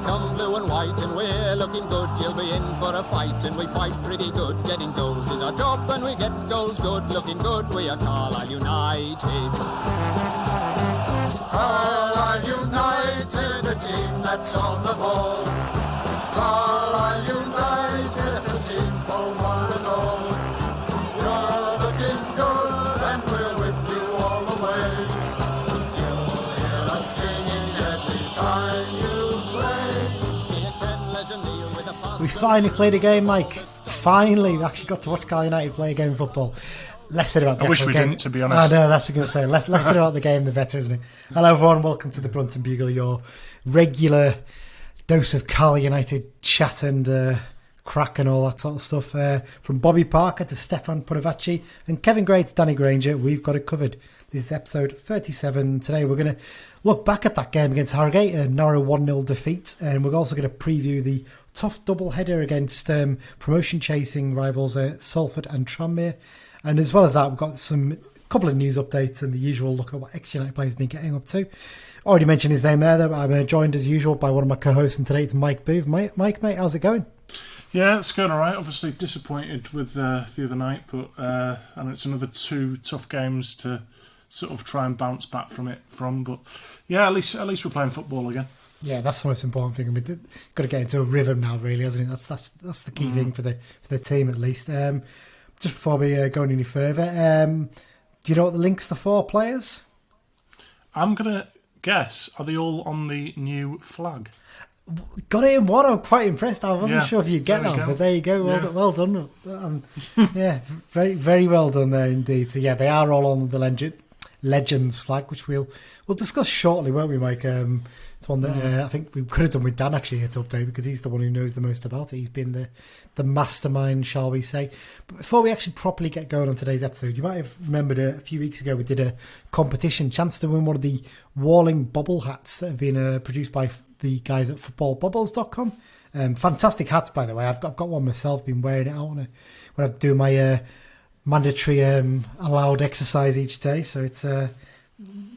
Come blue and white and we're looking good. You'll be in for a fight and we fight pretty good. Getting goals is our job and we get goals good. Looking good, we are Carlisle United. Carlisle United, the team that's on the ball. Carlisle United, the team for one and all. You're looking good and we're with you all the way. You'll hear us singing every time you We finally played a game, Mike. Finally, we actually got to watch Carlisle United play a game of football. Less said about the I wish we game. didn't, to be honest. I know, that's what I was going to say. Less said about the game, the better, isn't it? Hello, everyone. Welcome to the Brunton Bugle, your regular dose of Carlisle United chat and crack and all that sort of stuff. From Bobby Parker to Stefan Punavacci and Kevin Gray to Danny Granger, we've got it covered. This is episode 37. Today we're going to look back at that game against Harrogate, a narrow 1-0 defeat, and we're also going to preview the tough double-header against promotion-chasing rivals Salford and Tranmere. And as well as that, we've got a couple of news updates and the usual look at what ex-United players have been getting up to. Already mentioned his name there, though. I'm joined as usual by one of my co-hosts, and today it's Mike Booth. Mike, mate, how's it going? Yeah, it's going all right. Obviously disappointed with the other night, but and it's another 2 tough games to sort of try and bounce back from. But yeah, at least we're playing football again. Yeah, that's the most important thing. We've got to get into a rhythm now, really, hasn't it? That's the key thing for the team, at least. Just before we go any further, do you know what the links to 4 players? I'm gonna guess. Are they all on the new flag? Got it in one. I'm quite impressed. I wasn't sure if you'd get that, but there you go. Well done. Yeah, very, very well done there indeed. So yeah, they are all on the Legends flag, which we'll discuss shortly, won't we, Mike? It's one that I think we could have done with Dan actually here to update, because he's the one who knows the most about it. He's been the mastermind, shall we say. But before we actually properly get going on today's episode, you might have remembered a few weeks ago we did a competition, chance to win one of the Walling bubble hats that have been produced by the guys at footballbubbles.com. Fantastic hats, by the way. I've got one myself, been wearing it out when I do my mandatory allowed exercise each day, so it's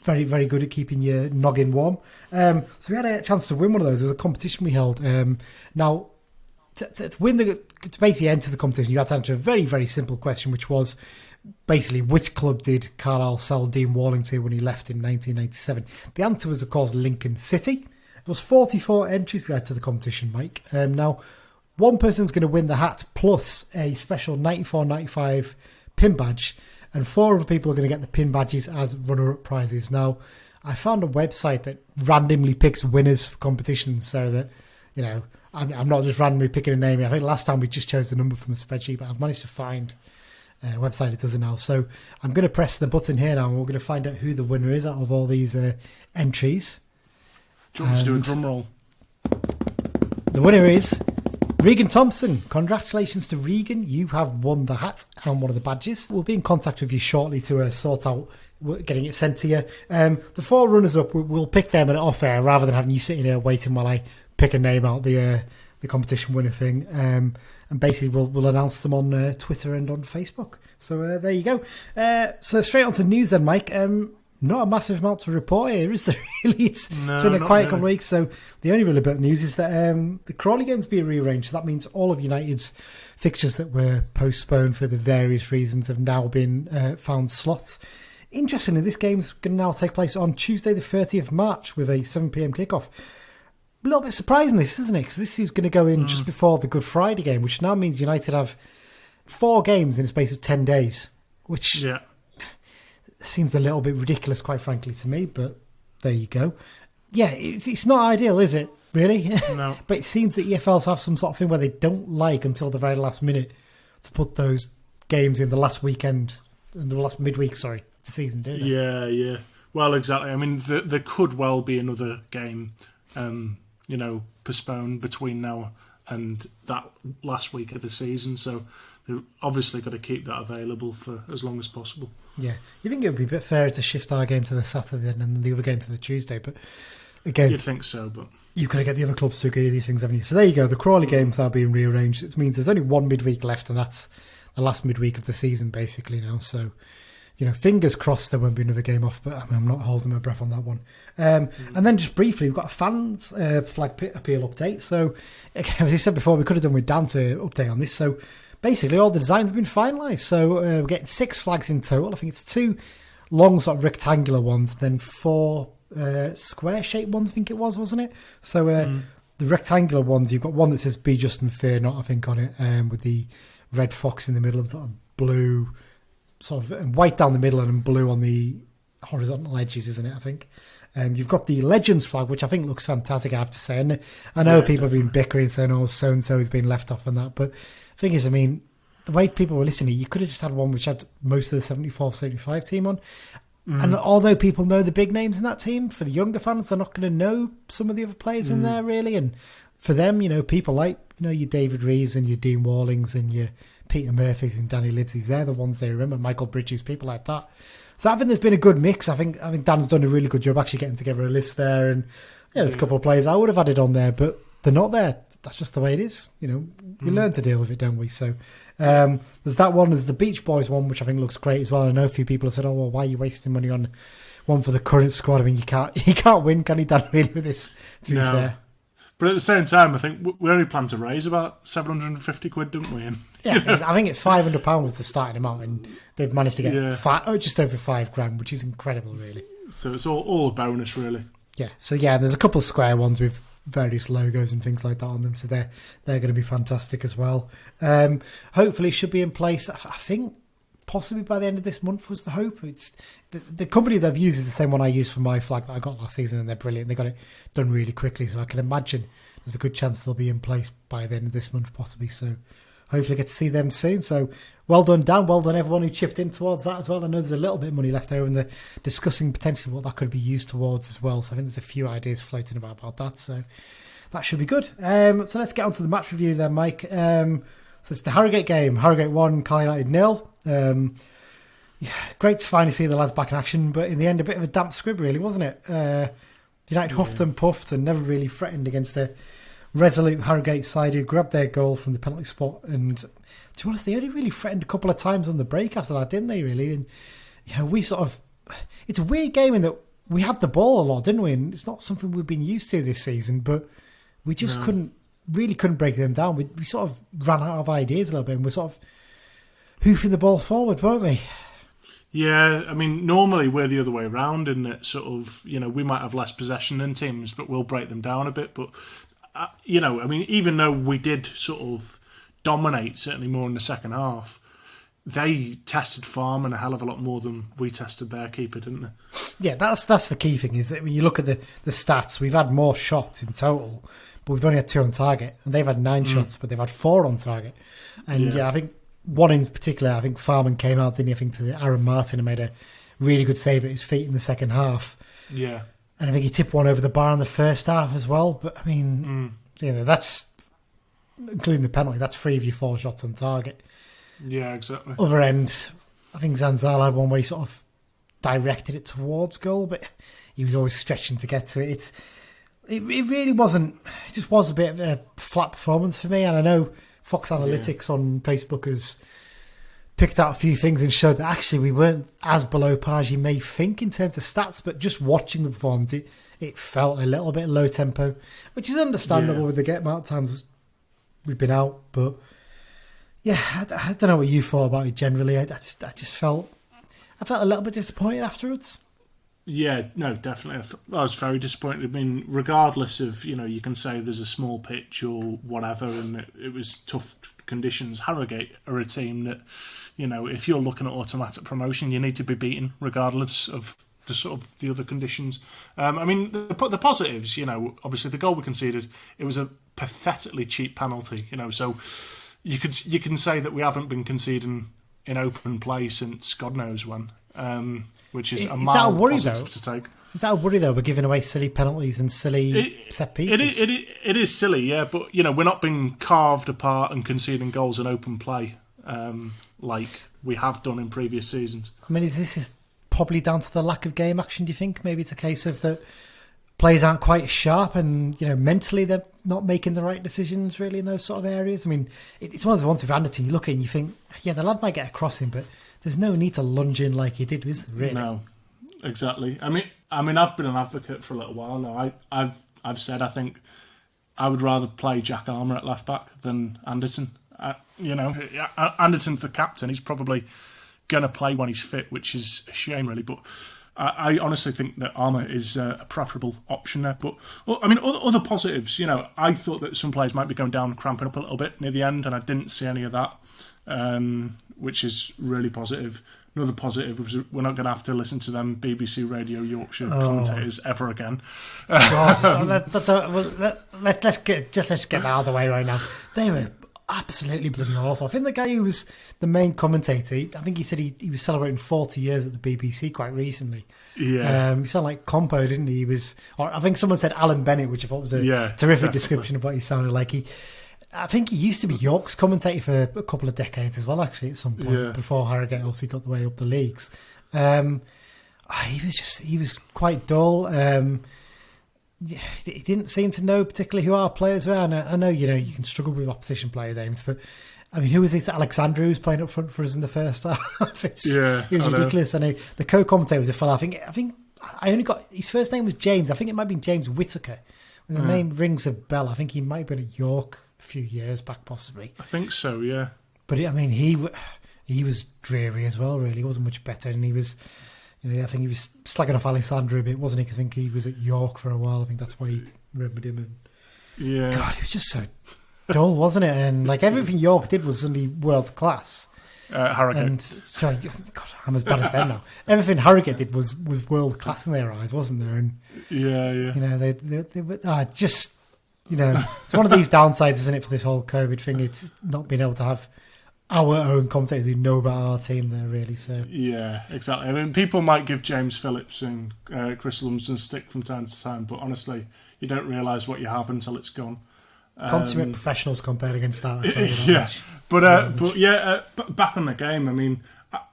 very, very good at keeping your noggin warm. So we had a chance to win one of those. It was a competition we held. Now, to win to basically enter the competition, you had to answer a very, very simple question, which was basically which club did Carlisle sell Dean Walling to when he left in 1997? The answer was, of course, Lincoln City. There was 44 entries we had to the competition, Mike. Now, one person's going to win the hat plus a special 94-95 pin badge, and 4 other people are going to get the pin badges as runner-up prizes. Now, I found a website that randomly picks winners for competitions, so that, you know, I'm not just randomly picking a name. I think last time we just chose the number from a spreadsheet, but I've managed to find a website that does it now. So I'm going to press the button here now, and we're going to find out who the winner is out of all these entries. Do you want to do a drum roll? The winner is Regan Thompson. Congratulations to Regan. You have won the hat and one of the badges. We'll be in contact with you shortly to sort out getting it sent to you. The 4 runners-up, we'll pick them off air rather than having you sitting here waiting while I pick a name out the competition winner thing. And basically we'll announce them on Twitter and on Facebook. So there you go. So straight on to news then, Mike. Not a massive amount to report here, is there really? It's been a quiet couple of weeks, so the only really bit of news is that the Crawley game's been rearranged, so that means all of United's fixtures that were postponed for the various reasons have now been found slots. Interestingly, this game's going to now take place on Tuesday the 30th of March with a 7pm kickoff. A little bit surprising this, isn't it? Because this is going to go in just before the Good Friday game, which now means United have 4 games in a space of 10 days, which... Yeah. Seems a little bit ridiculous, quite frankly, to me, but there you go. Yeah, it's not ideal, is it, really? No. But it seems that EFLs have some sort of thing where they don't like until the very last minute to put those games in the last weekend, in the last midweek, the season, do they? Yeah. Well, exactly. I mean, there could well be another game, postponed between now and that last week of the season, so they've obviously got to keep that available for as long as possible. Yeah, you think it would be a bit fairer to shift our game to the Saturday and the other game to the Tuesday, but again... You'd think so, but... You've got to get the other clubs to agree with these things, haven't you? So there you go, the Crawley games are being rearranged. It means there's only one midweek left, and that's the last midweek of the season basically now. So, fingers crossed there won't be another game off, but I'm not holding my breath on that one. And then just briefly, we've got a fans flag appeal update. So, as you said before, we could have done with Dan to update on this. So, basically, all the designs have been finalised. So, we're getting 6 flags in total. I think it's 2 long sort of rectangular ones, then 4 square-shaped ones, I think it was, wasn't it? So, the rectangular ones, you've got one that says "Be Just and Fear Not," I think, on it, with the red fox in the middle and sort of blue, sort of white down the middle and blue on the horizontal edges, isn't it? I think. You've got the Legends flag, which I think looks fantastic, I have to say. And I know people have been bickering, saying, "Oh, so and so has been left off," and that. But the thing is, I mean, the way people were listening, you could have just had one which had most of the 74, 75 team on. And although people know the big names in that team, for the younger fans, they're not going to know some of the other players in there, really. And for them, people like, your David Reeves and your Dean Wallings and your Peter Murphys and Danny Livesey's, they're the ones they remember, Michael Bridges, people like that. So I think there's been a good mix. I think Dan's done a really good job actually getting together a list there. And there's a couple of players I would have added on there, but they're not there. That's just the way it is. We learn to deal with it, don't we? So there's that one. There's the Beach Boys one, which I think looks great as well. I know a few people have said, "Oh, well, why are you wasting money on one for the current squad?" I mean, you can't win, can you, Dan? Really, with this? To be fair, but at the same time, I think we only planned to raise about £750, didn't we? And, I think it's £500 was the starting amount, and they've managed to get just over £5,000, which is incredible, really. So it's all a bonus, really. Yeah. So there's a couple of square ones with various logos and things like that on them, so they're going to be fantastic as well. Hopefully it should be in place, I think possibly by the end of this month was the hope. It's the company they've used is the same one I used for my flag that I got last season, and they're brilliant. They got it done really quickly, so I can imagine there's a good chance they'll be in place by the end of this month possibly. So hopefully get to see them soon. So well done, Dan. Well done, everyone who chipped in towards that as well. I know there's a little bit of money left over, and they're discussing potentially what that could be used towards as well. So I think there's a few ideas floating about that. So that should be good. So let's get on to the match review then, Mike. So it's the Harrogate game. Harrogate 1, Carl United 0. Great to finally see the lads back in action, but in the end, a bit of a damp squib, really, wasn't it? United huffed and puffed and never really threatened against a resolute Harrogate side who grabbed their goal from the penalty spot. And to be honest, they only really threatened a couple of times on the break after that, didn't they, really? And, we sort of... It's a weird game in that we had the ball a lot, didn't we? And it's not something we've been used to this season, but we just couldn't break them down. We sort of ran out of ideas a little bit, and we're sort of hoofing the ball forward, weren't we? Yeah, I mean, normally we're the other way around in that sort of, we might have less possession than teams, but we'll break them down a bit. But, I mean, even though we did sort of dominate, certainly more in the second half, they tested Farm and a hell of a lot more than we tested their keeper, didn't they? Yeah, that's the key thing, is that when you look at the stats, we've had more shots in total, but we've only had 2 on target. And they've had 9 shots, but they've had 4 on target. And, I think one in particular, I think Farman came out, didn't he? I think to Aaron Martin and made a really good save at his feet in the second half. Yeah. And I think he tipped one over the bar in the first half as well. But, I mean, that's, including the penalty, that's 3 of your 4 shots on target. Yeah, exactly. Other end, I think Zanzala had one where he sort of directed it towards goal, but he was always stretching to get to it. It really wasn't... It just was a bit of a flat performance for me. And I know Fox Analytics on Facebook has picked out a few things and showed that actually we weren't as below par as you may think in terms of stats, but just watching the performance, it felt a little bit low tempo, which is understandable with the amount of times we've been out. But yeah, I don't know what you thought about it generally. I just felt a little bit disappointed afterwards. Yeah, no, definitely. I was very disappointed. I mean, regardless of, you can say there's a small pitch or whatever, and it was tough conditions. Harrogate are a team that, if you're looking at automatic promotion, you need to be beaten regardless of the sort of the other conditions. I mean, the positives, obviously the goal we conceded, it was a pathetically cheap penalty, so you can say that we haven't been conceding in open play since God knows when. Which is a mild positive to take. Is that a worry, though? We're giving away silly penalties and silly set pieces. It is silly, yeah, but we're not being carved apart and conceding goals in open play like we have done in previous seasons. I mean, this is probably down to the lack of game action, do you think? Maybe it's a case of that players aren't quite sharp, and mentally they're not making the right decisions really in those sort of areas. I mean, it's one of the ones with Anderton. You look at it and you think, yeah, the lad might get a crossing, but there's no need to lunge in like he did, is there, really? No, exactly. I mean, I've been an advocate for a little while now. I've said I think I would rather play Jack Armour at left back than Anderton. Anderton's the captain. He's probably going to play when he's fit, which is a shame, really. But I honestly think that Armour is a preferable option there. But I mean, other positives. I thought that some players might be going down, cramping up a little bit near the end, and I didn't see any of that, which is really positive. Another positive was we're not going to have to listen to them BBC Radio Yorkshire commentators ever again. Let's get that out of the way right now. They were absolutely bloody awful. I think the guy who was the main commentator, I think he said he was celebrating 40 years at the BBC quite recently. Yeah. He sounded like Compo, didn't he? Or I think someone said Alan Bennett, which I thought was a terrific description of what he sounded like. I think he used to be York's commentator for a couple of decades as well, actually, at some point, before Harrogate obviously got the way up the leagues. He was quite dull. He didn't seem to know particularly who our players were. And I know, you can struggle with opposition player names, but I mean, who was this Alexandra who was playing up front for us in the first half? It was ridiculous. I know the co-commentator was a fella. I think I only got his first name was James. I think it might have been James Whittaker. When the name rings a bell, I think he might have been at York a few years back, possibly. I think so, yeah. But I mean, he was dreary as well. Really, he wasn't much better, and he was. I think he was slagging off Alexandra a bit, wasn't he? 'Cause I think he was at York for a while. I think that's why he remembered him. And God, he was just so dull, wasn't it? And like everything York did was suddenly world class. Harrogate. And so, God, I'm as bad as them now. Everything Harrogate did was world class in their eyes, wasn't there? And they were just. It's one of these downsides, isn't it, for this whole COVID thing? It's not being able to have our own commentators who know about our team there, really. So yeah, exactly. I mean, people might give James Phillips and Chris Lumsden stick from time to time, but honestly, you don't realise what you have until it's gone. Consummate professionals compared against that. Back on the game. I mean,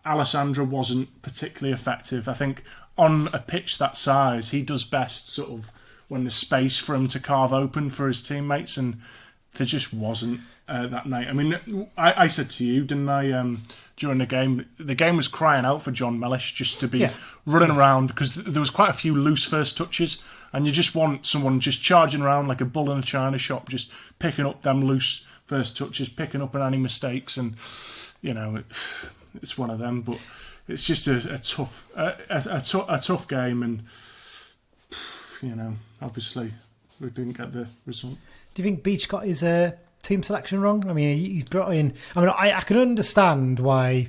Alessandro wasn't particularly effective. I think on a pitch that size, he does best sort of when there's space for him to carve open for his teammates, and there just wasn't that night. I mean, I said to you, didn't I, during the game was crying out for John Mellish just to be running around, because there was quite a few loose first touches, and you just want someone just charging around like a bull in a china shop, just picking up them loose first touches, picking up on any mistakes, and it's one of them. But it's just a tough game, and obviously we didn't get the result. Do you think Beach got his team selection wrong? I mean, he's brought in. I mean, I can understand why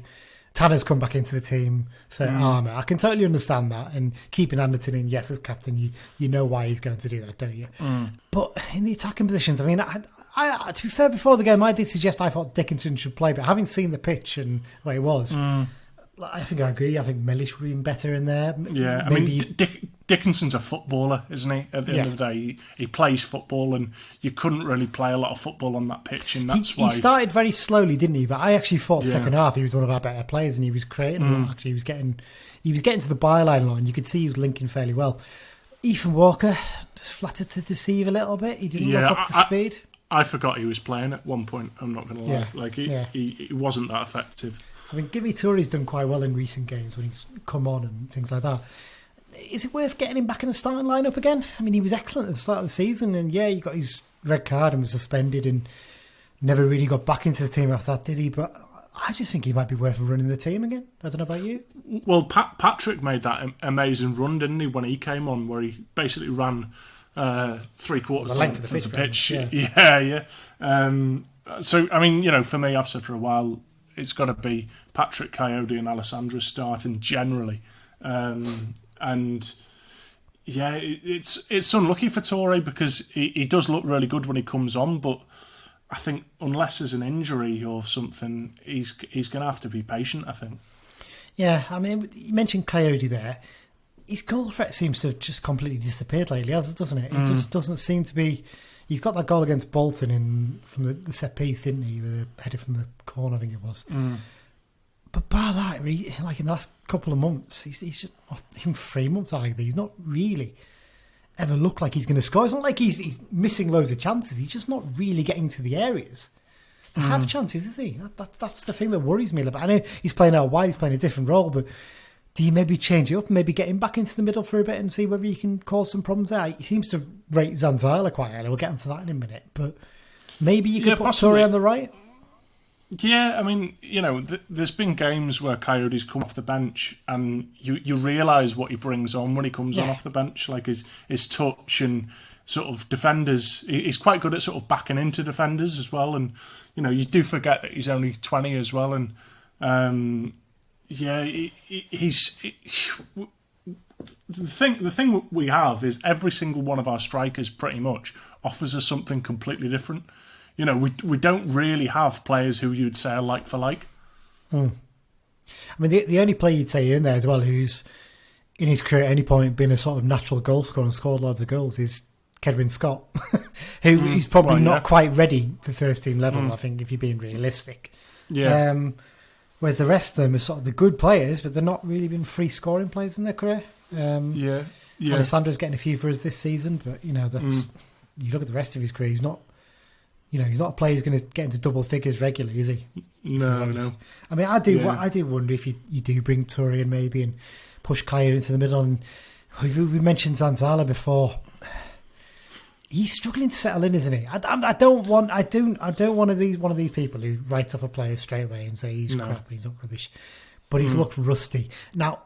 Tanner's come back into the team for Armour. I can totally understand that, and keeping Anderton in, yes, as captain, you know why he's going to do that, don't you? But in the attacking positions, I mean, I to be fair, before the game, I did suggest I thought Dickinson should play, but having seen the pitch and where he was. I think I agree. I think Mellish would have been better in there. Yeah, maybe... I mean, Dickinson's a footballer, isn't he? At the end of the day, he plays football, and you couldn't really play a lot of football on that pitch, and that's why... He started very slowly, didn't he? But I actually thought second half he was one of our better players, and he was creating a lot, actually. He was getting to the byline line. You could see he was linking fairly well. Ethan Walker just flattered to deceive a little bit. He didn't look up to speed. I forgot he was playing at one point, I'm not going to lie. He wasn't that effective. I mean, Gimme Touré done quite well in recent games when he's come on and things like that. Is it worth getting him back in the starting lineup again? I mean, he was excellent at the start of the season, and he got his red card and was suspended and never really got back into the team after that, did he? But I just think he might be worth running the team again. I don't know about you. Well, Patrick made that amazing run, didn't he, when he came on, where he basically ran 3/4 the length of the pitch. Yeah. So, I mean, for me, I've said for a while, it's got to be Patrick, Coyote and Alessandra starting generally. It's unlucky for Touré because he does look really good when he comes on, but I think unless there's an injury or something, he's going to have to be patient, I think. Yeah, I mean, you mentioned Coyote there. His goal threat seems to have just completely disappeared lately, doesn't it? It just doesn't seem to be... He's got that goal against Bolton from the set piece, didn't he? With a header from the corner, I think it was. But bar that, like in the last couple of months, he's just, even 3 months, arguably, he's not really ever look like he's going to score. It's not like he's missing loads of chances. He's just not really getting to the areas to have chances, is he? That's the thing that worries me a little bit. I know he's playing out wide, he's playing a different role, but do you maybe change it up and maybe get him back into the middle for a bit and see whether you can cause some problems there? He seems to rate Zanzala quite highly. We'll get into that in a minute, but maybe you could put Toure on the right. Yeah, I mean, there's been games where Coyote's come off the bench and you realise what he brings on when he comes on off the bench, like his touch and sort of defenders. He's quite good at sort of backing into defenders as well, and you do forget that he's only 20 as well, and he's the thing we have is every single one of our strikers pretty much offers us something completely different. We don't really have players who you'd say are like for like. I mean, the only player you'd say in there as well who's in his career at any point been a sort of natural goal scorer and scored loads of goals is Kedwin Scott, who's probably not quite ready for first team level, I think, if you're being realistic. Yeah. Whereas the rest of them are sort of the good players, but they're not really been free scoring players in their career. Alessandra's getting a few for us this season, but that's you look at the rest of his career, he's not. He's not a player who's going to get into double figures regularly, is he? No. I mean, I do wonder if you do bring Toure in maybe and push Kaya into the middle. And we mentioned Zanzala before. He's struggling to settle in, isn't he? I don't want one of these people who write off a player straight away and say he's crap and he's not rubbish. But he's looked rusty. Now,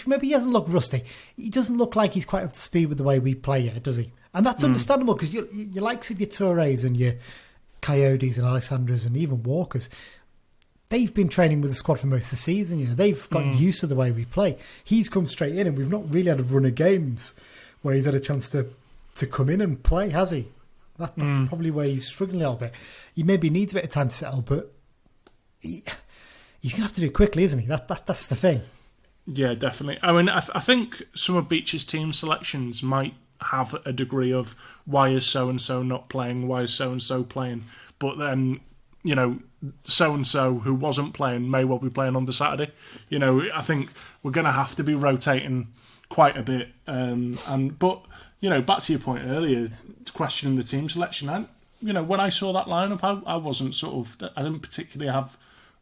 maybe he hasn't looked rusty. He doesn't look like he's quite up to speed with the way we play yet, does he? And that's understandable because you likes of your Toures and your Coyotes and Alessandras and even Walkers, they've been training with the squad for most of the season. They've got used to the way we play. He's come straight in and we've not really had a run of games where he's had a chance to come in and play, has he? That's probably where he's struggling a little bit. He maybe needs a bit of time to settle, but he's going to have to do it quickly, isn't he? That's the thing. Yeah, definitely. I mean, I think some of Beach's team selections might have a degree of why is so-and-so not playing, why is so-and-so playing, but then, so-and-so who wasn't playing may well be playing on the Saturday. I think we're going to have to be rotating quite a bit. But back to your point earlier, questioning the team selection, when I saw that lineup, I wasn't I didn't particularly have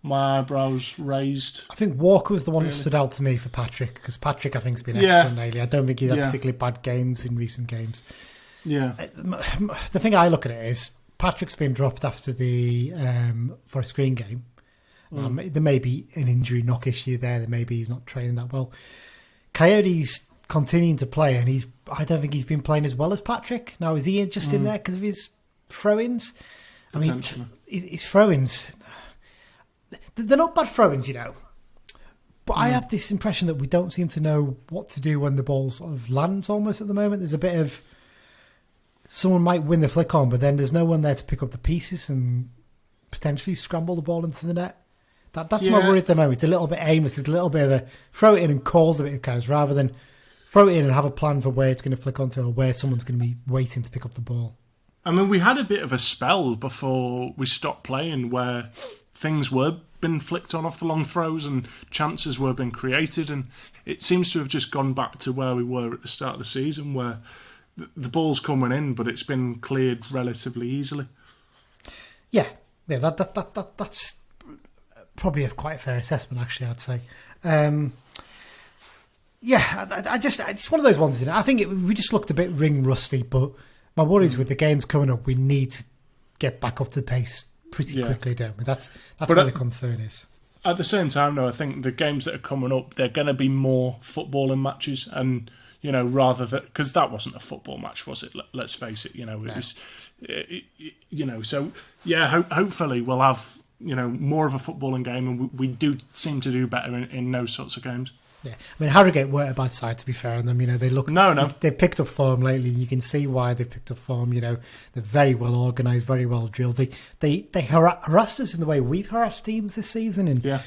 my eyebrows raised. I think Walker was the one that stood out to me for Patrick, because Patrick, I think, has been excellent lately. I don't think he's had particularly bad games in recent games. Yeah. The thing I look at it is Patrick's been dropped after the Forest Green game. There may be an injury knock issue there. Maybe he's not training that well. Coyote's continuing to play, and I don't think he's been playing as well as Patrick. Now, is he just in there because of his throw-ins? I mean, his throw-ins... They're not bad throw-ins, but I have this impression that we don't seem to know what to do when the ball sort of lands almost at the moment. There's a bit of... Someone might win the flick on, but then there's no one there to pick up the pieces and potentially scramble the ball into the net. That's my worry at the moment. It's a little bit aimless. It's a little bit of a throw it in and cause a bit of chaos rather than throw it in and have a plan for where it's going to flick onto or where someone's going to be waiting to pick up the ball. I mean, we had a bit of a spell before we stopped playing where things were been flicked on off the long throws and chances were being created, and it seems to have just gone back to where we were at the start of the season where the ball's coming in but it's been cleared relatively easily. Yeah, that's probably quite a fair assessment, actually, I'd say. It's one of those ones, isn't it? I think we just looked a bit ring rusty, but my worries with the games coming up, we need to get back up to the pace pretty quickly, don't we? That's where the concern is. At the same time, though, I think the games that are coming up, they're going to be more footballing matches, and rather than because that wasn't a football match, was it? Let's face it. It was, so hopefully we'll have more of a footballing game, and we do seem to do better in those sorts of games. Yeah, I mean, Harrogate weren't a bad side, to be fair on them. They look... No. They've picked up form lately. You can see why they've picked up form. They're very well organised, very well drilled. They harassed us in the way we've harassed teams this season. And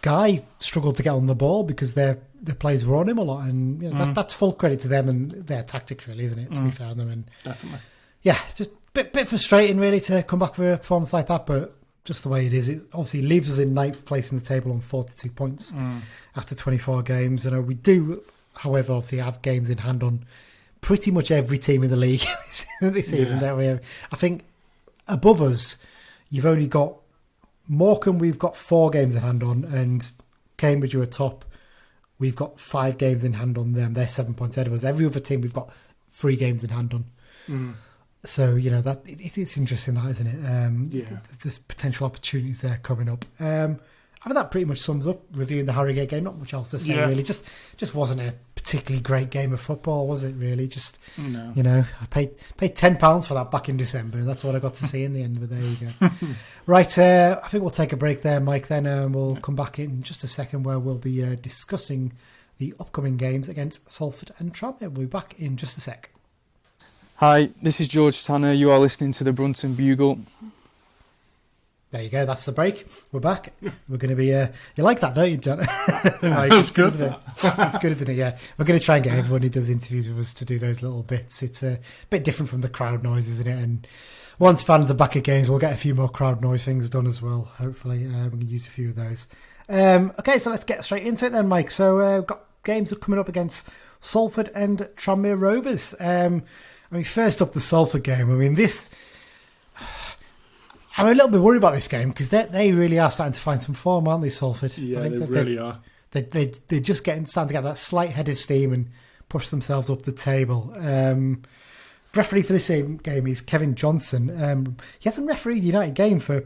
Guy struggled to get on the ball because their players were on him a lot. And that's full credit to them and their tactics, really, isn't it, to be fair on them. And definitely. Yeah, just a bit frustrating, really, to come back for a performance like that, but... just the way it is. It obviously leaves us in ninth place in the table on 42 points after 24 games. We do, however, obviously have games in hand on pretty much every team in the league this season, don't we? I think above us, you've only got Morecambe, we've got 4 games in hand on, and Cambridge, who are top, we've got 5 games in hand on them. They're 7 points ahead of us. Every other team, we've got 3 games in hand on. So, that it's interesting, that, isn't it? There's potential opportunities there coming up. I mean, that pretty much sums up reviewing the Harrogate game. Not much else to say, really. Just wasn't a particularly great game of football, was it, really? I paid £10 for that back in December, and that's what I got to see in the end, but there you go. Right, I think we'll take a break there, Mike, then we'll come back in just a second where we'll be discussing the upcoming games against Salford and Tranmere. We'll be back in just a sec. Hi, this is George Tanner. You are listening to the Brunton Bugle. There you go. That's the break. We're back. We're going to be... you like that, don't you, John? That's good. Isn't it? It's good, isn't it? Yeah. We're going to try and get everyone who does interviews with us to do those little bits. It's a bit different from the crowd noise, isn't it? And once fans are back at games, we'll get a few more crowd noise things done as well, hopefully. We can use a few of those. Okay, so let's get straight into it then, Mike. So we've got games coming up against Salford and Tranmere Rovers. First up, the Salford game. I'm a little bit worried about this game because they really are starting to find some form, aren't they, Salford? Yeah, they really are. They're just starting to get that slight head of steam and push themselves up the table. Referee for this game is Kevin Johnson. He hasn't refereed a United game for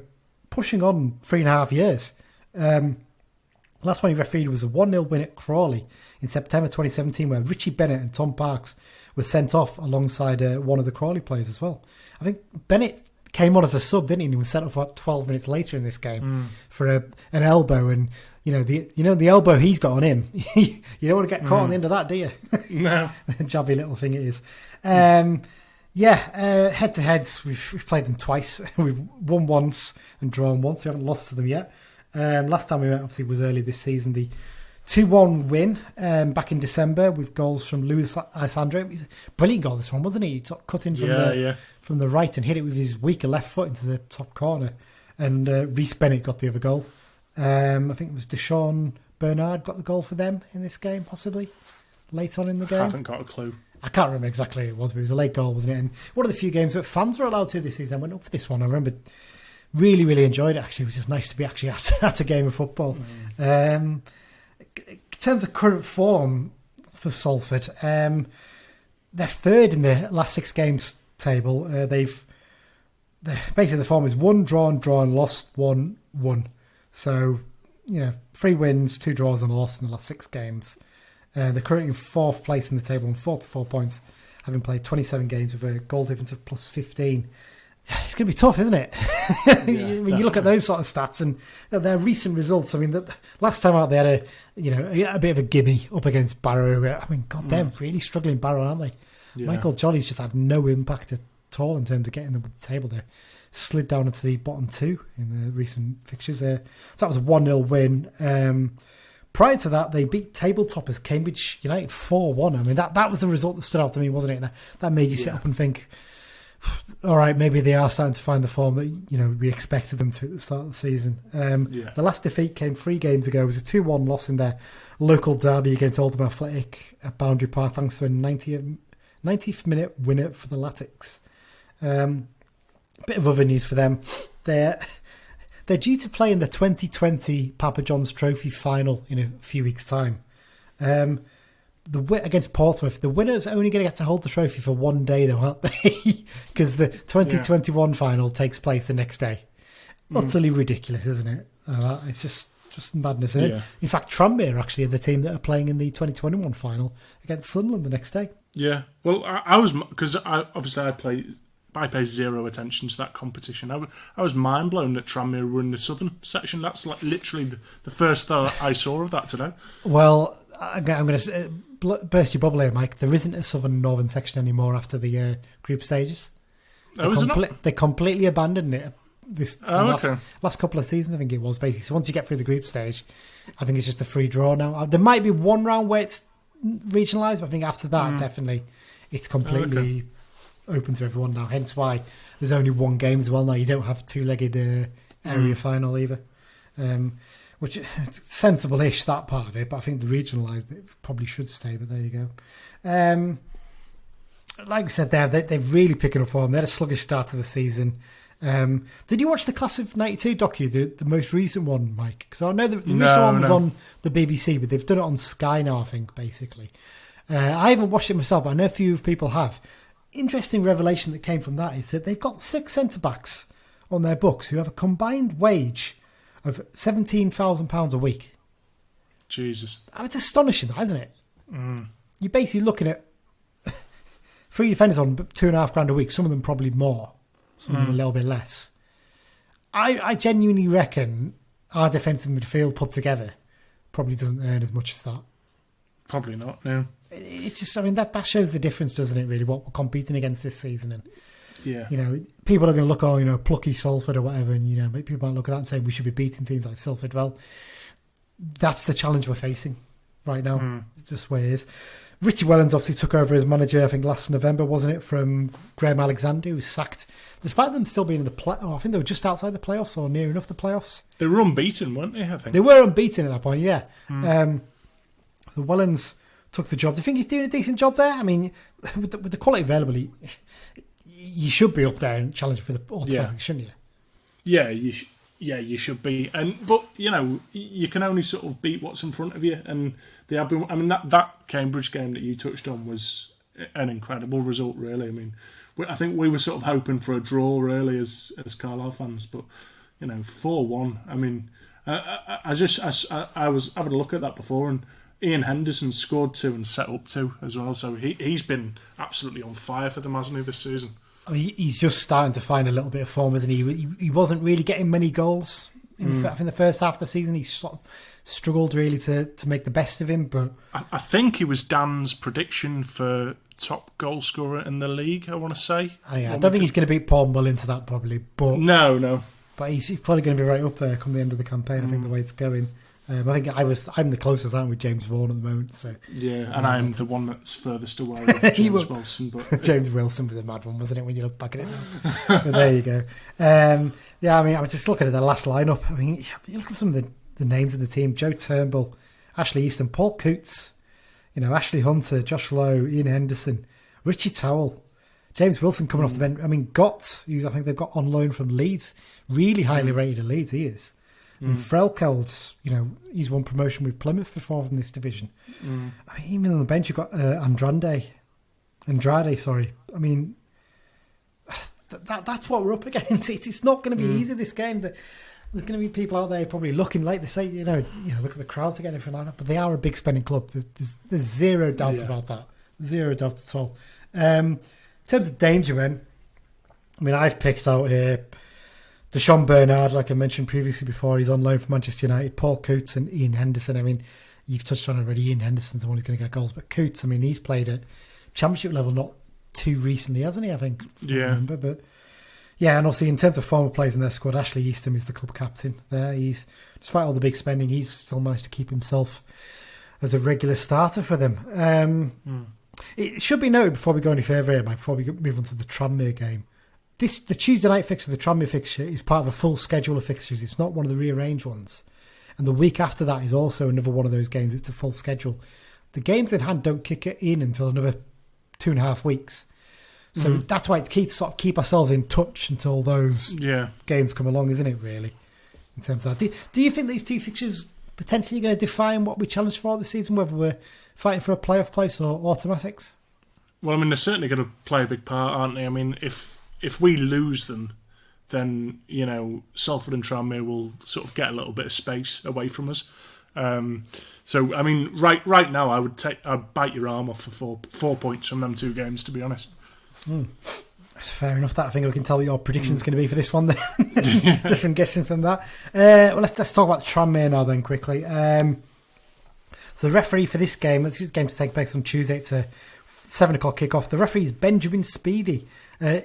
pushing on 3.5 years. Last one he refereed was a 1-0 win at Crawley in September 2017 where Richie Bennett and Tom Parks were sent off alongside one of the Crawley players as well. I think Bennett came on as a sub, didn't he? And he was sent off about 12 minutes later in this game for an elbow. And the elbow he's got on him. You don't want to get caught on the end of that, do you? No. Jabby little thing it is. Head to heads, we've played them twice. We've won once and drawn once. We haven't lost to them yet. Last time we met, obviously, was early this season. The 2-1 win back in December with goals from Luis Alessandro. It was a brilliant goal, this one, wasn't he? He cut in from the right and hit it with his weaker left foot into the top corner. And Reece Bennett got the other goal. I think it was Deshaun Bernard got the goal for them in this game, possibly, late on in the game. I haven't got a clue. I can't remember exactly who it was, but it was a late goal, wasn't it? And one of the few games that fans were allowed to this season. I went up for this one. I remember really, really enjoyed it, actually. It was just nice to be actually at a game of football. In terms of current form for Salford, they're third in the last 6 games table. Basically the form is 1 drawn, lost, 1 won. So, 3 wins, 2 draws and a loss in the last 6 games. They're currently in 4th place in the table on 44 points, having played 27 games with a goal difference of plus 15. It's going to be tough, isn't it? When you look at those sort of stats and their recent results. The last time out they had a bit of a gimme up against Barrow. They're really struggling, Barrow, aren't they? Yeah. Michael Jolly's just had no impact at all in terms of getting them to the table. They slid down into the bottom 2 in the recent fixtures. So that was a 1-0 win. Prior to that, they beat table toppers Cambridge United 4-1. That was the result that stood out to me, wasn't it? That made you sit up and think, all right, maybe they are starting to find the form that we expected them to at the start of the season. The last defeat came 3 games ago. It was a 2-1 loss in their local derby against Oldham Athletic at Boundary Park, thanks to a 90th minute winner for the Latics. Bit of other news for them. They're due to play in the 2020 Papa John's Trophy final in a few weeks' time. Against Portsmouth, the winner's only going to get to hold the trophy for 1 day, though, aren't they? Because the 2021 final takes place the next day. Utterly ridiculous, isn't it? It's just madness, isn't it? In fact, Tranmere actually are the team that are playing in the 2021 final against Sunderland the next day. Yeah, well, I was, because I pay 0 attention to that competition. I was mind blown that Tranmere were in the southern section. That's like literally the first thought I saw of that today. Well, I'm going to burst your bubble here, Mike. There isn't a southern northern section anymore after the group stages. They completely abandoned it. Last couple of seasons, I think it was, basically. So once you get through the group stage, I think it's just a free draw now. There might be one round where it's regionalised, but I think after that, definitely, it's completely open to everyone now. Hence why there's only 1 game as well now. You don't have 2-legged area final either. Which is sensible-ish, that part of it, but I think the regionalised bit probably should stay, but there you go. like we said there, they're really picking up form. They had a sluggish start to the season. Did you watch the Class of '92 docu, the most recent one, Mike? Because I know the original one was on the BBC, but they've done it on Sky now, I think, basically. I haven't watched it myself, but I know a few people have. Interesting revelation that came from that is that they've got 6 centre-backs on their books who have a combined wage of £17,000 a week. Jesus. And it's astonishing, isn't it? You're basically looking at 3 defenders on £2,500 a week, some of them probably more, some of them a little bit less. I genuinely reckon our defensive midfield put together probably doesn't earn as much as that. Probably not, no. It's just, I mean, that shows the difference, doesn't it, really, what we're competing against this season. And, yeah, you know, people are going to look, plucky Salford or whatever, and, you know, people might look at that and say we should be beating teams like Salford. Well, that's the challenge we're facing right now. It's just the way it is. Richie Wellens obviously took over as manager, I think, last November, wasn't it, from Graham Alexander, who was sacked. Despite them still being in the I think they were just outside the playoffs or near enough the playoffs. They were unbeaten, weren't they, I think? They were unbeaten at that point, yeah. So Wellens took the job. Do you think he's doing a decent job there? I mean, with the quality available, you should be up there and challenging for the automatic, shouldn't you? Yeah, you should be. But you know, you can only sort of beat what's in front of you. And they have been. I mean, that Cambridge game that you touched on was an incredible result, really. I mean, I think we were sort of hoping for a draw, really, as Carlisle fans. But you know, 4-1. I mean, I was having a look at that before, and Ian Henderson scored 2 and set up 2 as well. So he's been absolutely on fire for them, hasn't he, this season? I mean, he's just starting to find a little bit of form, isn't he? He wasn't really getting many goals in the first half of the season. He sort of struggled really to make the best of him. But I think he was Dan's prediction for top goal scorer in the league, I want to say. I don't think he's going to beat Paul Mull into that probably. But No. But he's probably going to be right up there come the end of the campaign, I think, the way it's going. I think I'm the closest, aren't we, James Vaughan at the moment? So yeah, and I'm the one that's furthest away with James Wilson. But James Wilson was a mad one, wasn't it, when you look back at it now? But there you go. Yeah, I mean, I was just looking at the last lineup. I mean, you look at some of the names of the team: Joe Turnbull, Ashley Easton, Paul Coots, Ashley Hunter, Josh Lowe, Ian Henderson, Richie Towell, James Wilson coming off the bench. I mean, Gott, who I think they've got on loan from Leeds, really highly rated at Leeds. He is. And Frelkeld's, he's won promotion with Plymouth before from this division. I mean, even on the bench, you've got Andrade. I mean, that's what we're up against. It's not going to be easy, this game. There's going to be people out there probably looking, like they say, look at the crowds again, everything like that. But they are a big spending club. There's zero doubts about that. Zero doubt at all. In terms of danger men, I mean, I've picked out here Deshaun Bernard, like I mentioned previously before. He's on loan from Manchester United. Paul Coots and Ian Henderson. I mean, you've touched on already. Ian Henderson's the one who's going to get goals. But Coots, I mean, he's played at Championship level not too recently, hasn't he? I think. Yeah. I remember. But yeah, and also in terms of former players in their squad, Ashley Easton is the club captain there. He's, despite all the big spending, he's still managed to keep himself as a regular starter for them. It should be noted before we go any further here, Mike, before we move on to the Tranmere game. The Tuesday night fixture, the Tranmere fixture, is part of a full schedule of fixtures. It's not one of the rearranged ones. And the week after that is also another one of those games. It's a full schedule. The games in hand don't kick it in until another 2.5 weeks. So that's why it's key to sort of keep ourselves in touch until those games come along, isn't it, really? In terms of that. Do you think these two fixtures potentially going to define what we challenge for this season, whether we're fighting for a playoff place or automatics? Well, I mean, they're certainly going to play a big part, aren't they? I mean, if we lose them, then, Salford and Tranmere will sort of get a little bit of space away from us. So, I mean, right now, I'd bite your arm off for 4 points from them 2 games, to be honest. That's fair enough. That I think we can tell what your prediction is going to be for this one then. Just from guessing from that. Well, let's talk about Tranmere now then quickly. So the referee for this game to take place on Tuesday. It's a 7 o'clock kickoff. The referee is Benjamin Speedy.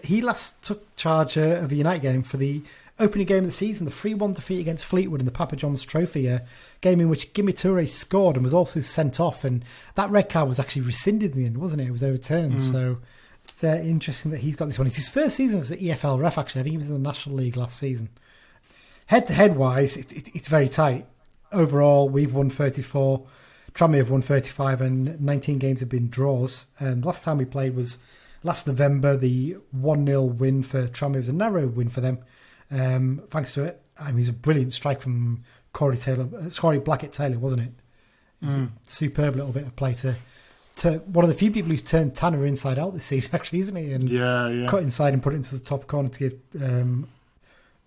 He last took charge of a United game for the opening game of the season, the 3-1 defeat against Fleetwood in the Papa John's Trophy, a game in which Gimme Toure scored and was also sent off. And that red card was actually rescinded in the end, wasn't it? It was overturned. So it's interesting that he's got this one. It's his first season as an EFL ref, actually. I think he was in the National League last season. Head-to-head wise, it's very tight. Overall, we've won 34. Tranmere have won 35 and 19 games have been draws. And last time we played was last November, the 1-0 win for Tranmere was a narrow win for them. Thanks to it, it was a brilliant strike from Corey Blackett-Taylor, wasn't it? It was a superb little bit of play to one of the few people who's turned Tanner inside out this season, actually, isn't he? And cut inside and put it into the top corner to give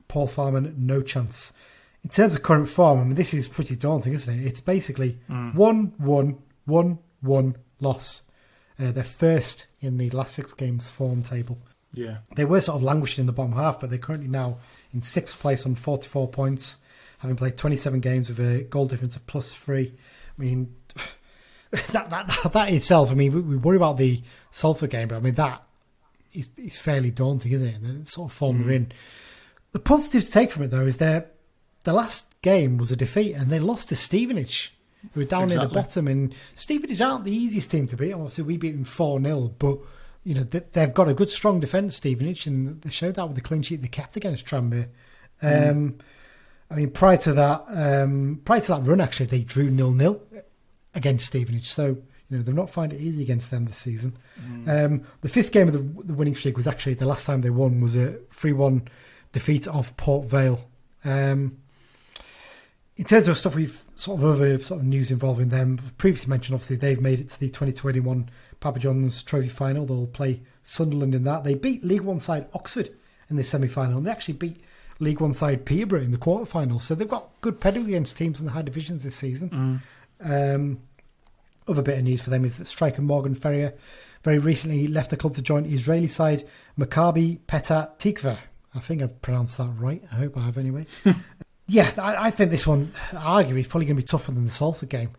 Paul Farman no chance. In terms of current form, this is pretty daunting, isn't it? It's basically 1-1, 1-1 loss. They're first in the last 6 games form table. Yeah. They were sort of languishing in the bottom half, but they're currently now in 6th place on 44 points, having played 27 games with a goal difference of +3. That itself, we worry about the Salford game, but that is fairly daunting, isn't it? And the sort of form they're in. The positive to take from it, though, is the last game was a defeat, and they lost to Stevenage, who were down near the bottom. And Stevenage aren't the easiest team to beat. Obviously, we beat them 4-0, but they've got a good, strong defence, Stevenage, and they showed that with the clean sheet they kept against Tranmere. Prior to that run, actually, they drew 0-0 against Stevenage. So, they've not found it easy against them this season. The 5th game of the winning streak was actually, the last time they won was a 3-1 defeat of Port Vale. In terms of stuff we've other news involving them, previously mentioned, obviously they've made it to the 2021 Papa John's Trophy final. They'll play Sunderland in that. They beat League One side Oxford in the semi-final, and they actually beat League One side Peterborough in the quarter-final. So they've got good pedigree against teams in the high divisions this season. Other bit of news for them is that striker Morgan Ferrier very recently left the club to join Israeli side Maccabi Petah Tikva. I think I've pronounced that right. I hope I have anyway. I think this one, arguably, is probably going to be tougher than the Salford game.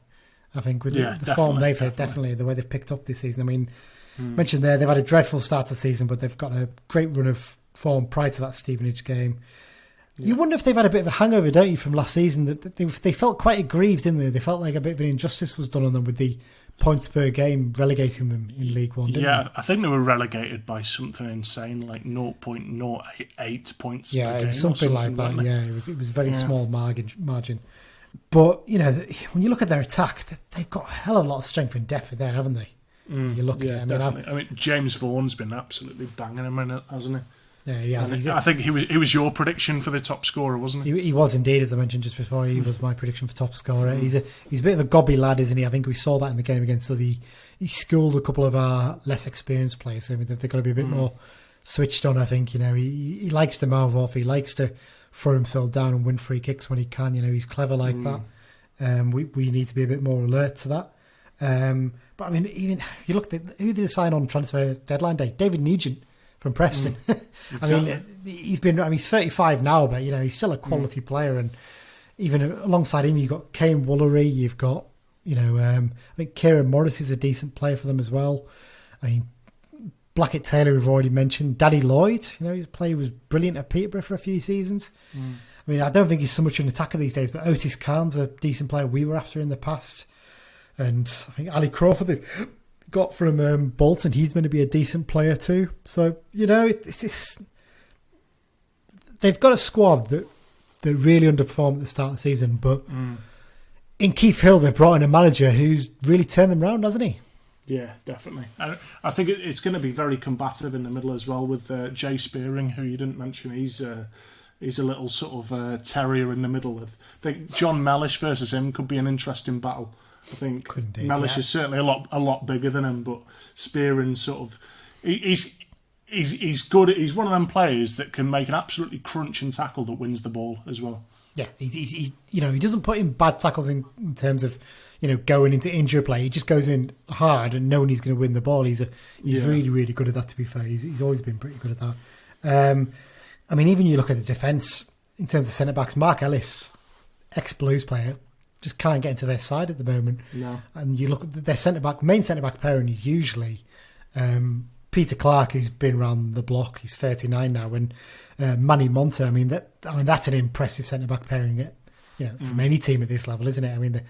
I think with the form they've had, definitely the way they've picked up this season. Mentioned there, they've had a dreadful start to the season, but they've got a great run of form prior to that Stevenage game. You wonder if they've had a bit of a hangover, don't you, from last season? That they felt quite aggrieved, didn't they? They felt like a bit of an injustice was done on them with the points per game relegating them in League One, didn't they? I think they were relegated by something insane, like 0.08 points per game. It was something like that. Yeah, it was very small margin. But, when you look at their attack, they've got a hell of a lot of strength and depth there, haven't they? You look at it. Definitely. James Vaughan's been absolutely banging him in it, hasn't he? Yeah, he has. I think he was your prediction for the top scorer, wasn't he? He was indeed, as I mentioned just before. He was my prediction for top scorer. He's a bit of a gobby lad, isn't he? I think we saw that in the game against Surrey. He schooled a couple of our less experienced players. They've got to be a bit more switched on. I think he likes to mouth off. He likes to throw himself down and win free kicks when he can. He's clever like that. We need to be a bit more alert to that. But even you look at who did they sign on transfer deadline day? David Nugent from Preston. He's 35 now, but he's still a quality player. And even alongside him, you've got Kane Woolery. You've got I think Kieran Morris is a decent player for them as well. Blackett-Taylor we've already mentioned. Danny Lloyd, his play was brilliant at Peterborough for a few seasons. I don't think he's so much an attacker these days, but Otis Khan's a decent player we were after in the past. And I think Ali Crawford they've got from Bolton, he's going to be a decent player too. So, they've got a squad that really underperformed at the start of the season, but in Keith Hill they've brought in a manager who's really turned them around, hasn't he? Yeah, definitely. I think it's going to be very combative in the middle as well with Jay Spearing, who you didn't mention. He's a little sort of terrier in the middle. I think John Mellish versus him could be an interesting battle. I think Mellish is certainly a lot bigger than him, but Spearing sort of he's good. He's one of them players that can make an absolutely crunching tackle that wins the ball as well. Yeah, he doesn't put in bad tackles in terms of going into injury play. He just goes in hard and knowing he's going to win the ball. He's really, really good at that, to be fair. He's always been pretty good at that. Even you look at the defence in terms of centre backs, Mark Ellis, ex-Blues player, just can't get into their side at the moment. No. And you look at their main centre back pairing is usually Peter Clark, who's been around the block. He's 39 now, and Manny Monta. That's an impressive centre back pairing. From any team at this level, isn't it? In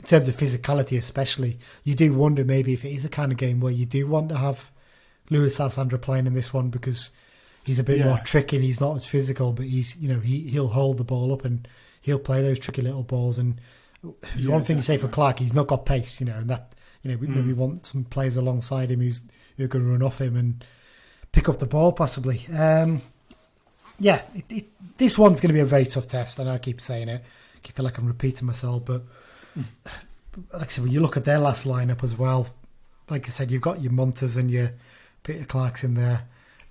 terms of physicality, especially, you do wonder maybe if it is a kind of game where you do want to have Lewis Alessandro playing in this one because he's a bit more tricky and he's not as physical, but he'll hold the ball up and he'll play those tricky little balls. And one thing you say for Clark, he's not got pace, and that we maybe want some players alongside him who are going to run off him and pick up the ball possibly. This one's going to be a very tough test. I know I keep saying it. I feel like I'm repeating myself, but like I said, when you look at their last lineup as well, like I said, you've got your Montes and your Peter Clarks in there.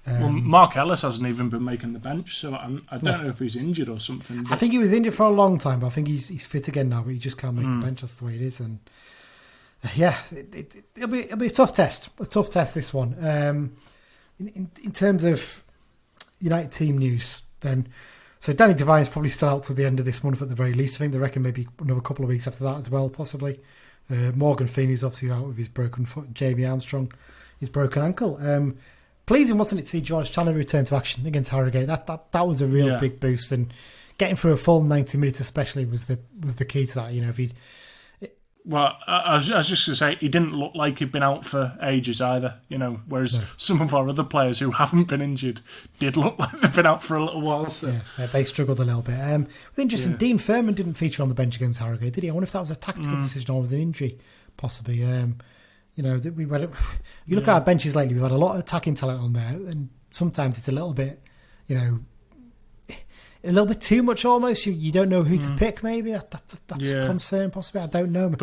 Well, Mark Ellis hasn't even been making the bench, so I don't know if he's injured or something. But... I think he was injured for a long time, but I think he's fit again now, but he just can't make the bench. That's the way it is. And it'll be a tough test. A tough test, this one. In terms of United team news, then, so Danny Devine's probably still out till the end of this month at the very least. I think they reckon maybe another couple of weeks after that as well, possibly. Morgan Feeney's obviously out with his broken foot. Jamie Armstrong, his broken ankle. Pleasing, wasn't it, to see George Tanner return to action against Harrogate? That was a real big boost, and getting through a full 90 minutes especially was the key to that. If he'd... Well, I was just going to say, he didn't look like he'd been out for ages either, whereas some of our other players who haven't been injured did look like they've been out for a little while. So. Yeah, they struggled a little bit. It was interesting, Dean Furman didn't feature on the bench against Harrogate, did he? I wonder if that was a tactical decision or was an injury, possibly. You look at our benches lately, we've had a lot of attacking talent on there, and sometimes it's a little bit, a little bit too much almost. You don't know who to pick, maybe. That's a concern, possibly. I don't know.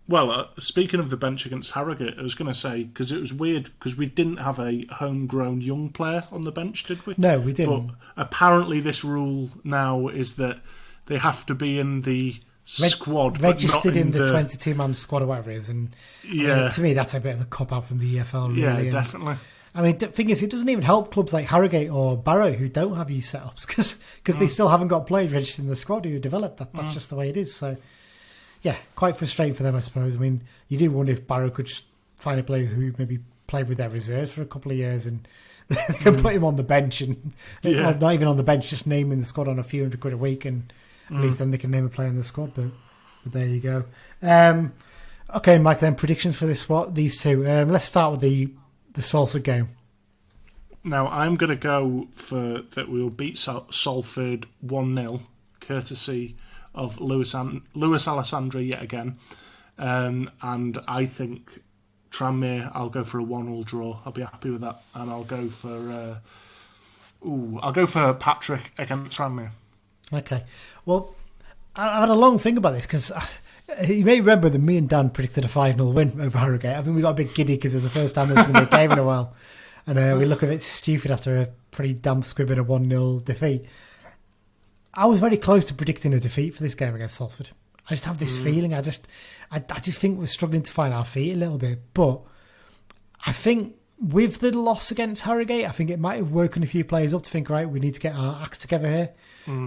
Well, speaking of the bench against Harrogate, I was going to say, because it was weird, because we didn't have a homegrown young player on the bench, did we? No, we didn't. But apparently this rule now is that they have to be in the squad, registered in the 22-man squad or whatever it is. And to me, that's a bit of a cop-out from the EFL, really. Yeah, definitely. I mean, the thing is, it doesn't even help clubs like Harrogate or Barrow who don't have youth setups because they still haven't got players registered in the squad who develop. That's just the way it is. So, yeah, quite frustrating for them, I suppose. I mean, you do wonder if Barrow could just find a player who maybe played with their reserves for a couple of years and they can put him on the bench and or not even on the bench, just naming the squad on a few £100 a week, and at least then they can name a player in the squad. But there you go. Okay, Mike, then predictions for these two. Let's start with the Salford game. Now, I'm going to go for that we'll beat Salford 1-0, courtesy of Lewis Alessandri yet again. And I think Tranmere, I'll go for a 1-1 draw. I'll be happy with that. And I'll go for Patrick against Tranmere. Okay. Well, I had a long think about this because you may remember that me and Dan predicted a 5-0 win over Harrogate. I think we got a bit giddy because it was the first time there's been a game in a while. And we look a bit stupid after a pretty damp squib in a 1-0 defeat. I was very close to predicting a defeat for this game against Salford. I just have this feeling. I just think we're struggling to find our feet a little bit. But I think with the loss against Harrogate, I think it might have woken a few players up to think, right, we need to get our acts together here.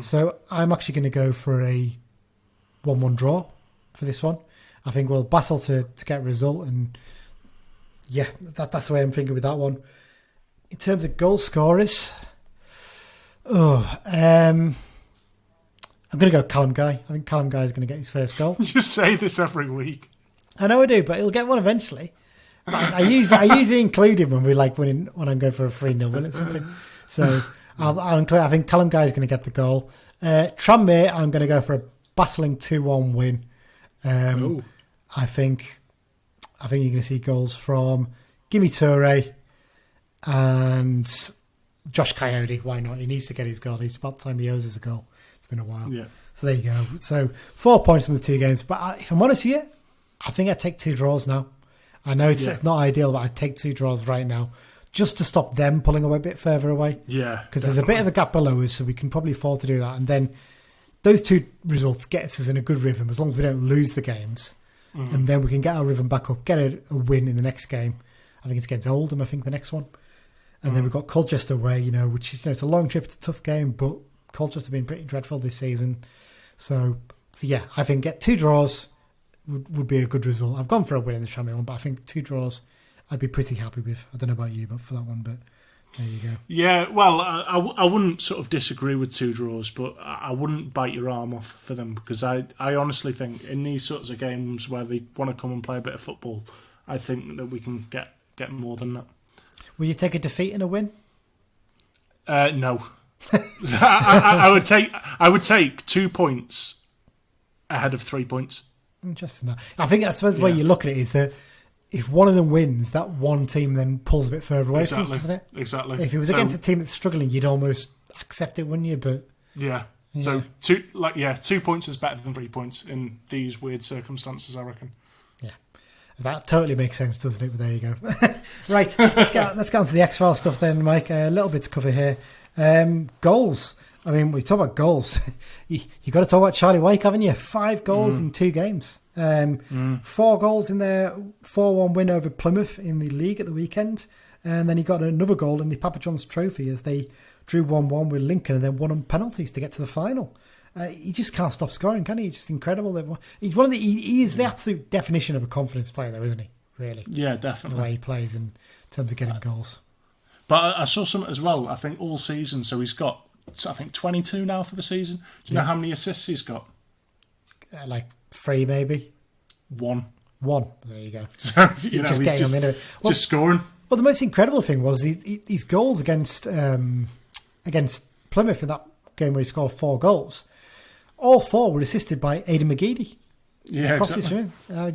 So I'm actually going to go for a 1-1 draw for this one. I think we'll battle to get a result, and yeah, that's the way I'm thinking with that one. In terms of goal scorers, I'm going to go Callum Guy. I think Callum Guy is going to get his first goal. You say this every week. I know I do, but he'll get one eventually. I usually include him when we're like winning, when I'm going for a 3-0 win or something. So I'll include. I think Callum Guy is going to get the goal. Tranmere, I'm going to go for a battling 2-1 win. I think you're going to see goals from Gimme Toure and Josh Coyote. Why not? He needs to get his goal. It's about time he owes us a goal. It's been a while. Yeah. So there you go. So 4 points from the two games. But if I'm honest with you, I think I'd take 2 draws now. I know it's not ideal, but I'd take 2 draws right now just to stop them pulling away a bit further away. Yeah. Because there's a bit of a gap below us, so we can probably afford to do that. And then those 2 results get us in a good rhythm as long as we don't lose the games. And then we can get our rhythm back up, get a win in the next game. I think it's against Oldham, I think, the next one. And then we've got Colchester away, which is it's a long trip, it's a tough game, but Colchester have been pretty dreadful this season. So yeah, I think get 2 draws would be a good result. I've gone for a win in the Tranmere one, but I think 2 draws I'd be pretty happy with. I don't know about you, but for that one, but there you go. Yeah, well, I wouldn't sort of disagree with 2 draws, but I wouldn't bite your arm off for them because I honestly think in these sorts of games where they want to come and play a bit of football, I think that we can get more than that. Will you take a defeat and a win? No. I would take 2 points ahead of 3 points. Interesting. I suppose the way you look at it is that if one of them wins, that one team then pulls a bit further away from us, doesn't it? Exactly. If it was against a team that's struggling, you'd almost accept it, wouldn't you? But yeah. So 2 points is better than 3 points in these weird circumstances, I reckon. Yeah, that totally makes sense, doesn't it? But there you go. Right, let's get on to the X-Files stuff then, Mike. A little bit to cover here. Goals. I mean, we talk about goals. you got to talk about Charlie Wyke, haven't you? 5 goals in 2 games. 4 goals in their 4-1 win over Plymouth in the league at the weekend. And then he got another goal in the Papa John's Trophy as they drew 1-1 with Lincoln and then won on penalties to get to the final. He just can't stop scoring, can he? He's just incredible. He's he is the absolute definition of a confidence player, though, isn't he? Really? Yeah, definitely. The way he plays in terms of getting goals. But I saw something as well, I think, all season. So he's got, 22 now for the season. Do you know how many assists he's got? 3, maybe. 1. There you go. So, he's just getting them into it. Well, just scoring. Well, the most incredible thing was these goals against Plymouth in that game where he scored 4 goals. All 4 were assisted by Aidan McGeady. Yeah, exactly. I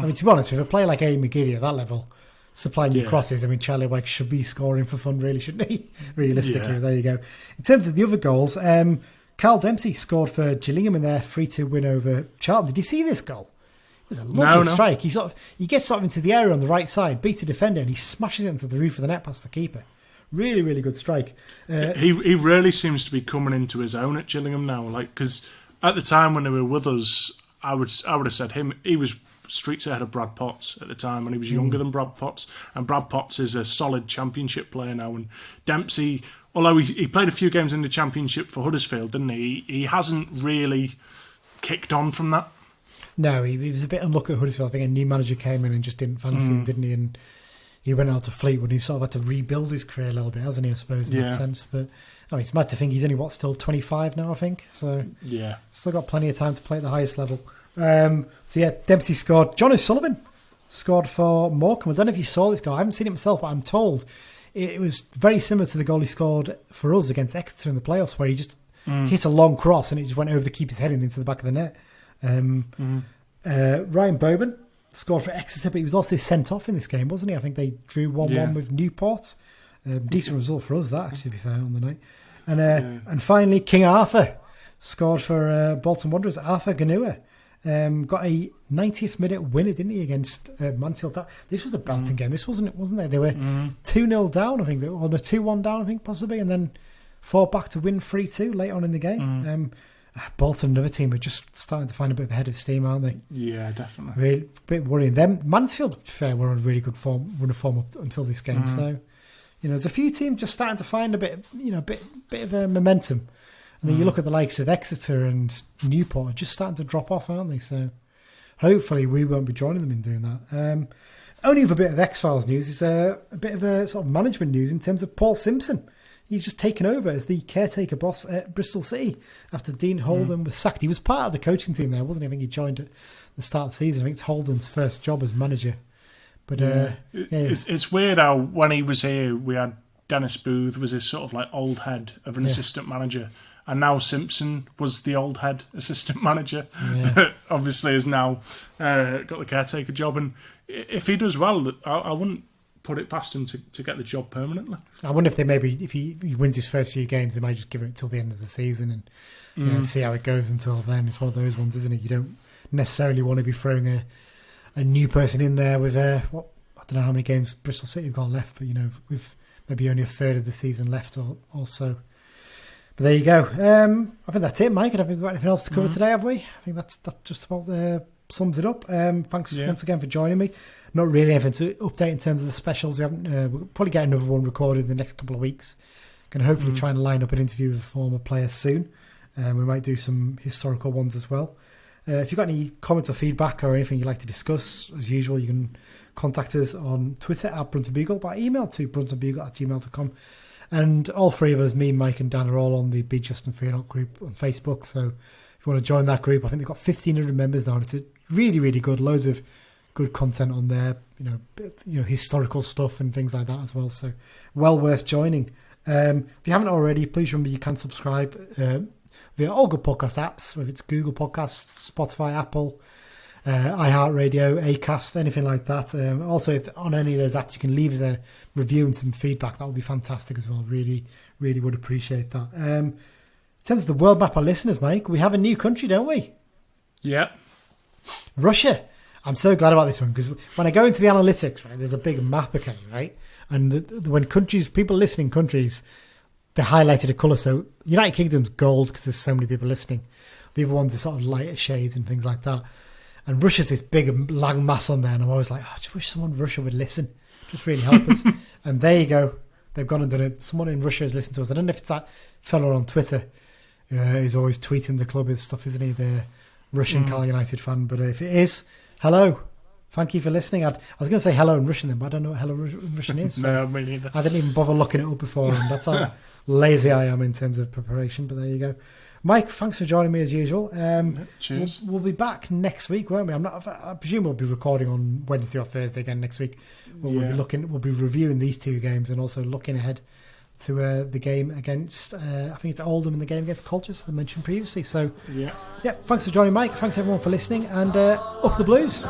mean, to be honest, with a player like Aidan McGeady at that level, supplying you crosses, I mean, Charlie Wyke should be scoring for fun, really, shouldn't he? Realistically, there you go. In terms of the other goals, Carl Dempsey scored for Gillingham in their 3-2 win over Charlton. Did you see this goal? It was a lovely strike. He gets into the area on the right side, beats a defender, and he smashes it into the roof of the net past the keeper. Really, really good strike. He really seems to be coming into his own at Gillingham now. Because at the time when they were with us, I would have said he was streets ahead of Brad Potts at the time, and he was younger than Brad Potts. And Brad Potts is a solid Championship player now. And Dempsey, although he played a few games in the Championship for Huddersfield, didn't he? He hasn't really kicked on from that. No, he was a bit unlucky at Huddersfield. I think a new manager came in and just didn't fancy him, didn't he? And he went out to Fleetwood. He sort of had to rebuild his career a little bit, hasn't he, I suppose, in that sense. But I mean, it's mad to think he's only, still 25 now, I think. So still got plenty of time to play at the highest level. Dempsey scored. John O'Sullivan scored for Morecambe. I don't know if you saw this goal. I haven't seen it myself, but I'm told it was very similar to the goal he scored for us against Exeter in the playoffs, where he just hit a long cross and it just went over the keeper's head and into the back of the net. Ryan Bowman scored for Exeter, but he was also sent off in this game, wasn't he? I think they drew 1-1 with Newport. Decent result for us, that, actually, to be fair, on the night. And finally, King Arthur scored for Bolton Wanderers. Arthur Ganua got a 90th minute winner, didn't he, against Mansfield? This was a belting game. This wasn't there? They were 2-0 down, I think, or the 2-1 down, I think, possibly, and then fought back to win 3-2 late on in the game. Bolton, another team, are just starting to find a bit of a head of steam, aren't they? Yeah, definitely. Really, a bit worrying. Them Mansfield, fair, were on really good run of form up until this game. So, there's a few teams just starting to find a bit of a momentum. And then you look at the likes of Exeter and Newport, are just starting to drop off, aren't they? So, hopefully, we won't be joining them in doing that. Only other bit of X-Files news is a bit of a sort of management news in terms of Paul Simpson. He's just taken over as the caretaker boss at Bristol City after Dean Holden was sacked. He was part of the coaching team there, wasn't he? I think he joined at the start of the season. I think it's Holden's first job as manager. But It's weird how when he was here, we had Dennis Booth was his sort of like old head of an assistant manager, and now Simpson was the old head assistant manager. Obviously, has now got the caretaker job, and if he does well, I wouldn't put it past him to get the job permanently. I wonder if they if he wins his first few games, they might just give it till the end of the season and see how it goes until then. It's one of those ones, isn't it? You don't necessarily want to be throwing a new person in there with I don't know how many games Bristol City have got left, but with maybe only a third of the season left or so. But there you go. I think that's it, Mike. I don't think we've got anything else to cover today, have we? I think that just about sums it up. Thanks once again for joining me. Not really anything to update in terms of the specials. We'll probably get another one recorded in the next couple of weeks. Going to hopefully try and line up an interview with a former player soon. We might do some historical ones as well. If you've got any comments or feedback or anything you'd like to discuss, as usual, you can contact us on Twitter at Brunton Bugle, by email to bruntonbugle@gmail.com. And all three of us, me, Mike and Dan, are all on the Be Just and Fear Not group on Facebook. So if you want to join that group, I think they've got 1,500 members now. And it's really, really good. Loads of good content on there, historical stuff and things like that as well. So well worth joining. If you haven't already, please remember you can subscribe via all good podcast apps, whether it's Google Podcasts, Spotify, Apple, iHeartRadio, Acast, anything like that. Also, if on any of those apps you can leave us a review and some feedback, that would be fantastic as well. Really, really would appreciate that. In terms of the world map of listeners, Mike, we have a new country, don't we? Yeah. Russia. I'm so glad about this one because when I go into the analytics, right, there's a big map, okay, right? And when people listening countries, they highlighted a colour. So United Kingdom's gold because there's so many people listening. The other ones are sort of lighter shades and things like that. And Russia's this big lang mass on there, and I'm always like, I just wish someone in Russia would listen. Just really help us. And there you go. They've gone and done it. Someone in Russia has listened to us. I don't know if it's that fella on Twitter who's always tweeting the club and stuff, isn't he? The Russian Carl United fan. But if it is, hello. Thank you for listening. I was going to say hello in Russian then, but I don't know what hello in Russian is. So no, me neither. I didn't even bother looking it up before, and that's how lazy I am in terms of preparation. But there you go. Mike, thanks for joining me as usual. Cheers. We'll be back next week, won't we? I presume we'll be recording on Wednesday or Thursday again next week. We'll be reviewing these two games and also looking ahead to the game against, I think it's Oldham in the game against Colchester, as I mentioned previously. So, yeah, thanks for joining, Mike. Thanks everyone for listening, and up the Blues.